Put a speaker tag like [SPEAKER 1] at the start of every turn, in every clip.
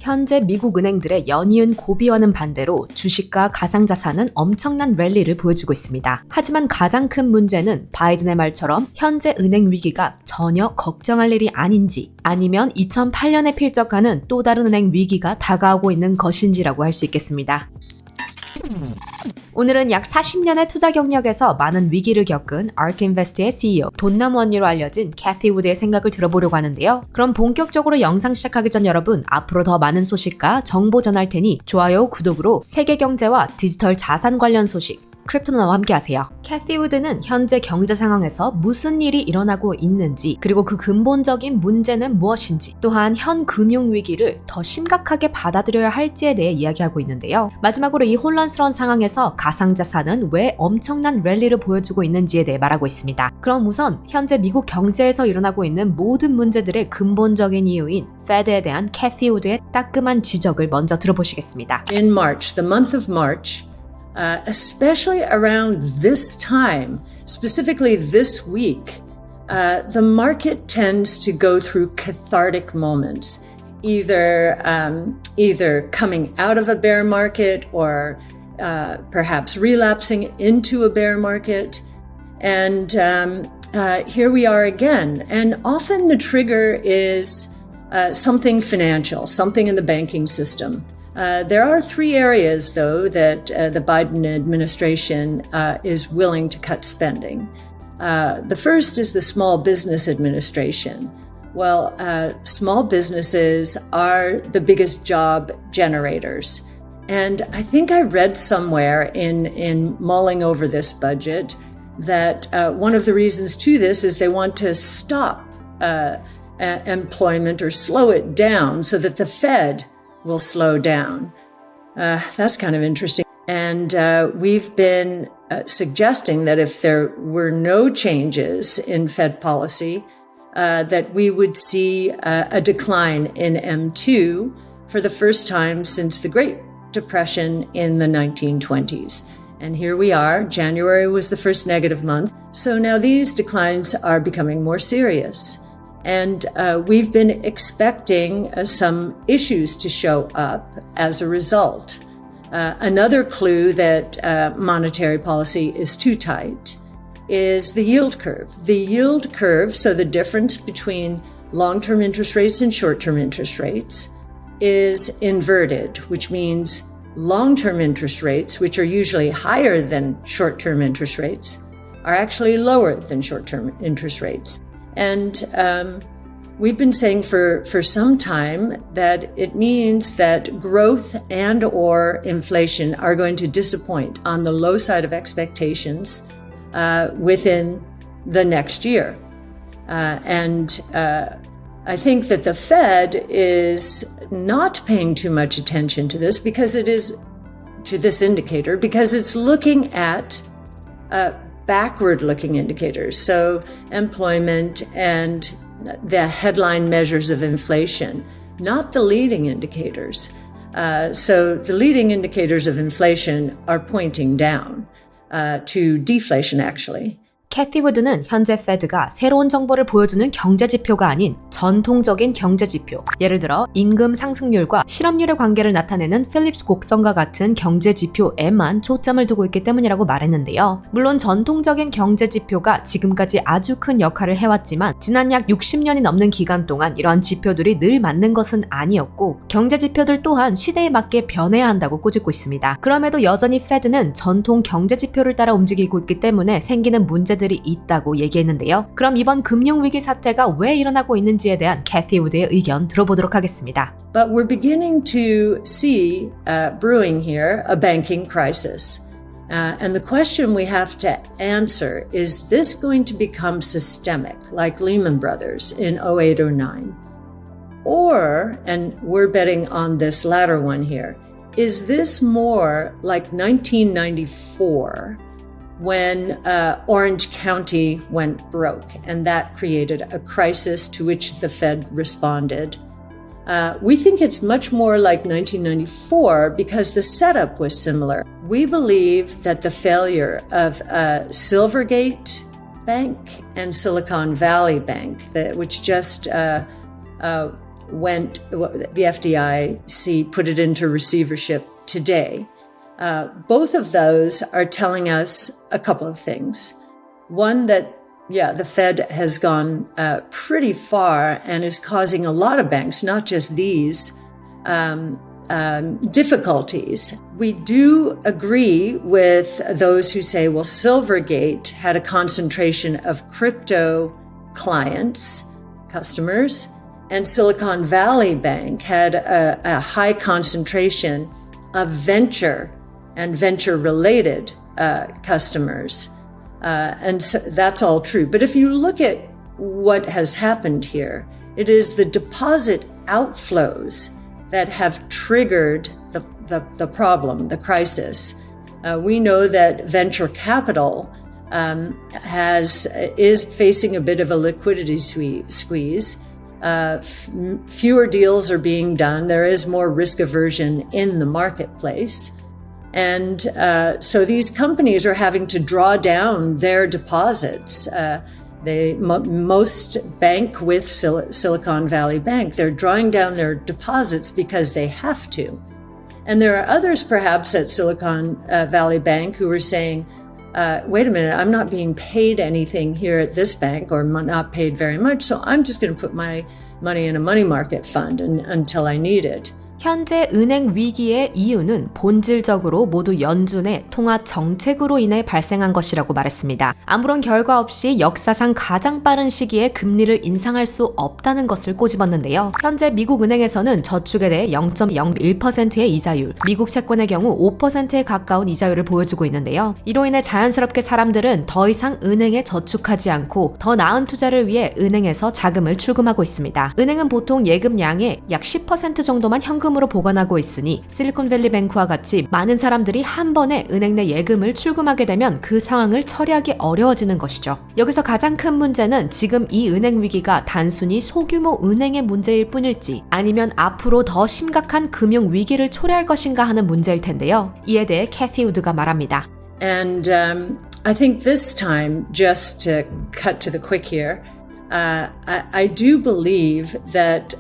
[SPEAKER 1] 현재 미국 은행들의 연이은 고비와는 반대로 주식과 가상자산은 엄청난 랠리를 보여주고 있습니다. 하지만 가장 큰 문제는 바이든의 말처럼 현재 은행 위기가 전혀 걱정할 일이 아닌지, 아니면 2008년에 필적하는 또 다른 은행 위기가 다가오고 있는 것인지라고 할 수 있겠습니다. 오늘은 약 40년의 투자 경력에서 많은 위기를 겪은 ARK Invest의 CEO, 돈남 언니로 알려진 캐시우드의 생각을 들어보려고 하는데요. 그럼 본격적으로 영상 시작하기 전 여러분, 앞으로 더 많은 소식과 정보 전할 테니 좋아요, 구독으로 세계 경제와 디지털 자산 관련 소식, 크립토나와 함께 하세요. 캐시우드는 현재 경제 상황에서 무슨 일이 일어나고 있는지, 그리고 그 근본적인 문제는 무엇인지, 또한 현 금융 위기를 더 심각하게 받아들여야 할지에 대해 이야기하고 있는데요. 마지막으로 이 혼란스러운 상황에서 가상자산은 왜 엄청난 랠리를 보여주고 있는지에 대해 말하고 있습니다. 그럼 우선 현재 미국 경제에서 일어나고 있는 모든 문제들의 근본적인 이유인 Fed에 대한 캐시우드의 따끔한 지적을 먼저 들어보시겠습니다.
[SPEAKER 2] In March, the month of March, especially around this time, specifically this week, the market tends to go through cathartic moments, either coming out of a bear market or perhaps relapsing into a bear market. And here we are again. And often the trigger is something financial, something in the banking system. There are three areas, though, that the Biden administration is willing to cut spending. The first is the Small Business Administration. Well, small businesses are the biggest job generators. And I think I read somewhere in mulling over this budget that one of the reasons to this is they want to stop employment or slow it down so that the Fed will slow down. That's kind of interesting. And we've been suggesting that if there were no changes in Fed policy, that we would see a decline in M2 for the first time since the Great Depression in the 1920s. And here we are. January was the first negative month. So now these declines are becoming more serious. And we've been expecting some issues to show up as a result. Another clue that monetary policy is too tight is the yield curve. The yield curve, so the difference between long-term interest rates and short-term interest rates, is inverted, which means long-term interest rates, which are usually higher than short-term interest rates, are actually lower than short-term interest rates. And we've been saying for some time that it means that growth and or inflation are going to disappoint on the low side of expectations within the next year. And I think that the Fed is not paying too much attention to this because it is to this indicator because it's looking at backward-looking indicators, so employment and the headline measures of inflation, not the leading indicators. So the leading indicators of inflation are pointing down to deflation, actually.
[SPEAKER 1] 캐시우드는 현재 페드가 새로운 정보를 보여주는 경제 지표가 아닌 전통적인 경제 지표, 예를 들어 임금 상승률과 실업률의 관계를 나타내는 필립스 곡선과 같은 경제 지표에만 초점을 두고 있기 때문이라고 말했는데요. 물론 전통적인 경제 지표가 지금까지 아주 큰 역할을 해왔지만 지난 약 60년이 넘는 기간 동안 이러한 지표들이 늘 맞는 것은 아니었고 경제 지표들 또한 시대에 맞게 변해야 한다고 꼬집고 있습니다. 그럼에도 여전히 페드는 전통 경제 지표를 따라 움직이고 있기 때문에 생기는 문제들이 있다고 얘기했는데요. 그럼 이번 금융위기 사태가 왜 일어나고 있는지에 대한 캐시우드의 의견 들어보도록 하겠습니다.
[SPEAKER 2] But we're beginning to see brewing here a banking crisis. And the question we have to answer is this going to become systemic like Lehman Brothers in 08 or 9? Or, and we're betting on this latter one here, is this more like 1994 when Orange County went broke, and that created a crisis to which the Fed responded? We think it's much more like 1994 because the setup was similar. We believe that the failure of Silvergate Bank and Silicon Valley Bank, which just the FDIC put it into receivership today. Both of those are telling us a couple of things. One, that the Fed has gone pretty far and is causing a lot of banks, not just these, difficulties. We do agree with those who say, well, Silvergate had a concentration of crypto clients, customers, and Silicon Valley Bank had a high concentration of venture and venture-related customers. And so that's all true. But if you look at what has happened here, it is the deposit outflows that have triggered the problem, the crisis. We know that venture capital is facing a bit of a liquidity squeeze. Fewer deals are being done. There is more risk aversion in the marketplace. And so these companies are having to draw down their deposits. Most bank with Silicon Valley Bank. They're drawing down their deposits because they have to. And there are others perhaps at Silicon Valley Bank who are saying, wait a minute, I'm not being paid anything here at this bank, or not paid very much, so I'm just going to put my money in a money market fund until I need it.
[SPEAKER 1] 현재 은행 위기의 이유는 본질적으로 모두 연준의 통화 정책으로 인해 발생한 것이라고 말했습니다. 아무런 결과 없이 역사상 가장 빠른 시기에 금리를 인상할 수 없다는 것을 꼬집었는데요. 현재 미국 은행에서는 저축에 대해 0.01%의 이자율, 미국 채권의 경우 5%에 가까운 이자율을 보여주고 있는데요. 이로 인해 자연스럽게 사람들은 더 이상 은행에 저축하지 않고 더 나은 투자를 위해 은행에서 자금을 출금하고 있습니다. 은행은 보통 예금량의 약 10% 정도만 현금으로 보관하고 있으니 실리콘밸리 뱅크와 같이 많은 사람들이 한 번에 은행 내 예금을 출금하게 되면 그 상황을 처리하기 어려워지는 것이죠. 여기서 가장 큰 문제는 지금 이 은행 위기가 단순히 소규모 은행의 문제일 뿐일지 아니면 앞으로 더 심각한 금융 위기를 초래할 것인가 하는 문제일 텐데요. 이에 대해 캐시우드가 말합니다.
[SPEAKER 2] And I think this time, just to cut to the quick here, I do believe that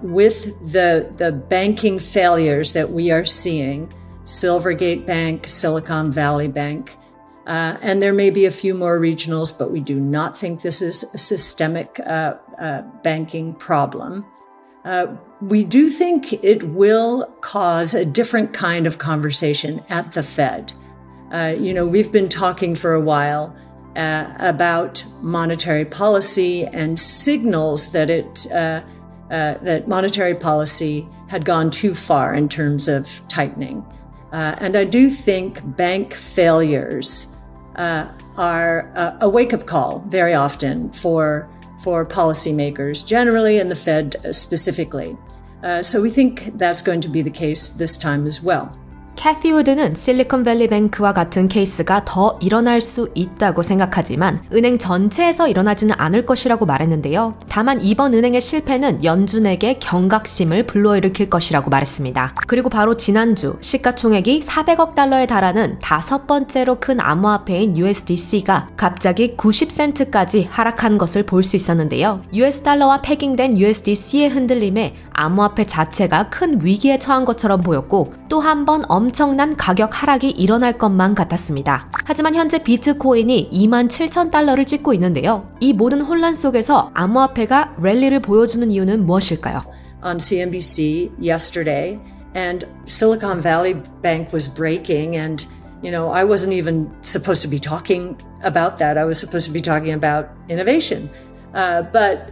[SPEAKER 2] with the banking failures that we are seeing, Silvergate Bank, Silicon Valley Bank, and there may be a few more regionals, but we do not think this is a systemic banking problem. We do think it will cause a different kind of conversation at the Fed. We've been talking for a while about monetary policy and signals that that monetary policy had gone too far in terms of tightening. And I do think bank failures are a wake-up call very often for policymakers generally and the Fed specifically. So we think that's going to be the case this time as well.
[SPEAKER 1] 캐시우드는 실리콘밸리 뱅크와 같은 케이스가 더 일어날 수 있다고 생각하지만 은행 전체에서 일어나지는 않을 것이라고 말했는데요. 다만 이번 은행의 실패는 연준에게 경각심을 불러일으킬 것이라고 말했습니다. 그리고 바로 지난주 시가총액이 400억 달러에 달하는 다섯 번째로 큰 암호화폐인 USDC가 갑자기 90센트까지 하락한 것을 볼 수 있었는데요. US 달러와 패깅된 USDC의 흔들림에 암호화폐 자체가 큰 위기에 처한 것처럼 보였고 또 한 번 엄청난 가격 하락이 일어날 것만 같았습니다. 하지만 현재 비트코인이 27,000달러를 찍고 있는데요. 이 모든 혼란 속에서 암호화폐가 랠리를 보여주는 이유는 무엇일까요?
[SPEAKER 2] On CNBC yesterday, and Silicon Valley Bank was breaking, and I wasn't even supposed to be talking about that. I was supposed to be talking about innovation. But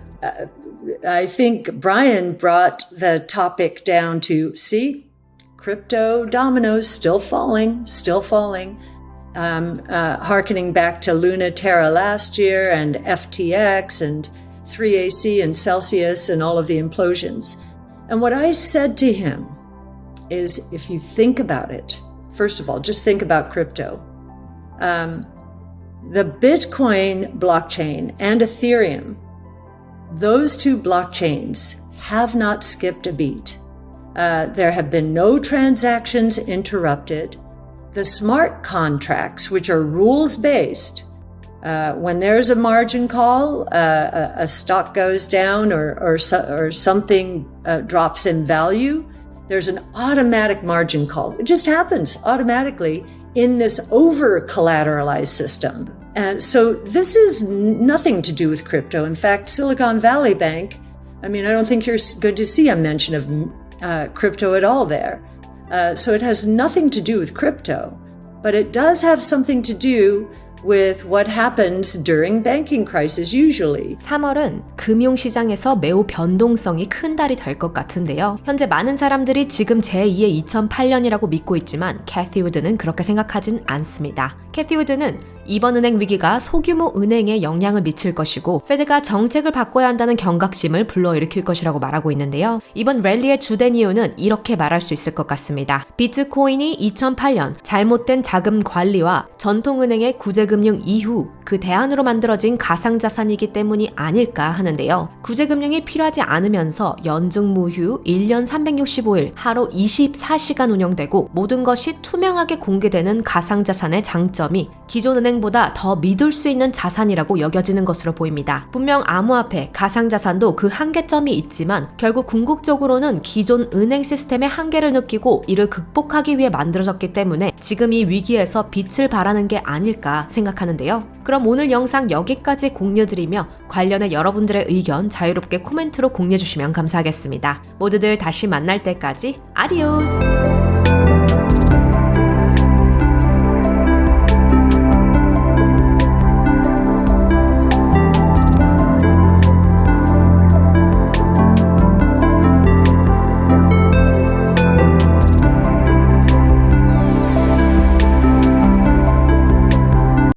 [SPEAKER 2] I think Brian brought the topic down to, see, crypto dominoes still falling, hearkening back to Luna Terra last year and FTX and 3AC and Celsius and all of the implosions. And what I said to him is, if you think about it, first of all, just think about crypto. The Bitcoin blockchain and Ethereum, those two blockchains have not skipped a beat. There have been no transactions interrupted. The smart contracts, which are rules-based, When there's a margin call, a stock goes down or something drops in value, there's an automatic margin call. It just happens automatically in this over-collateralized system. So this is nothing to do with crypto. In fact, Silicon Valley Bank, I don't think you're going to see a mention of crypto at all there. So it has nothing to do with crypto, but it does have something to do with what happens during banking crisis usually.
[SPEAKER 1] 3월은 금융시장에서 매우 변동성이 큰 달이 될 것 같은데요. 현재 많은 사람들이 지금 제2의 2008년이라고 믿고 있지만 캐시우드는 그렇게 생각하진 않습니다. 캐시우드는 이번 은행 위기가 소규모 은행에 영향을 미칠 것이고 페드가 정책을 바꿔야 한다는 경각심을 불러일으킬 것이라고 말하고 있는데요. 이번 랠리의 주된 이유는 이렇게 말할 수 있을 것 같습니다. 비트코인이 2008년 잘못된 자금 관리와 전통은행의 구제금융 이후 그 대안으로 만들어진 가상자산이기 때문이 아닐까 하는데요. 구제금융이 필요하지 않으면서 연중무휴 1년 365일 하루 24시간 운영되고 모든 것이 투명하게 공개되는 가상자산의 장점이 기존 은행보다 더 믿을 수 있는 자산이라고 여겨지는 것으로 보입니다. 분명 암호화폐, 가상자산도 그 한계점이 있지만 결국 궁극적으로는 기존 은행 시스템의 한계를 느끼고 이를 극복하기 위해 만들어졌기 때문에 지금 이 위기에서 빛을 발하는 게 아닐까 생각하는데요. 그럼 오늘 영상 여기까지 공유드리며 관련해 여러분들의 의견 자유롭게 코멘트로 공유해주시면 감사하겠습니다. 모두들 다시 만날 때까지 아디오스!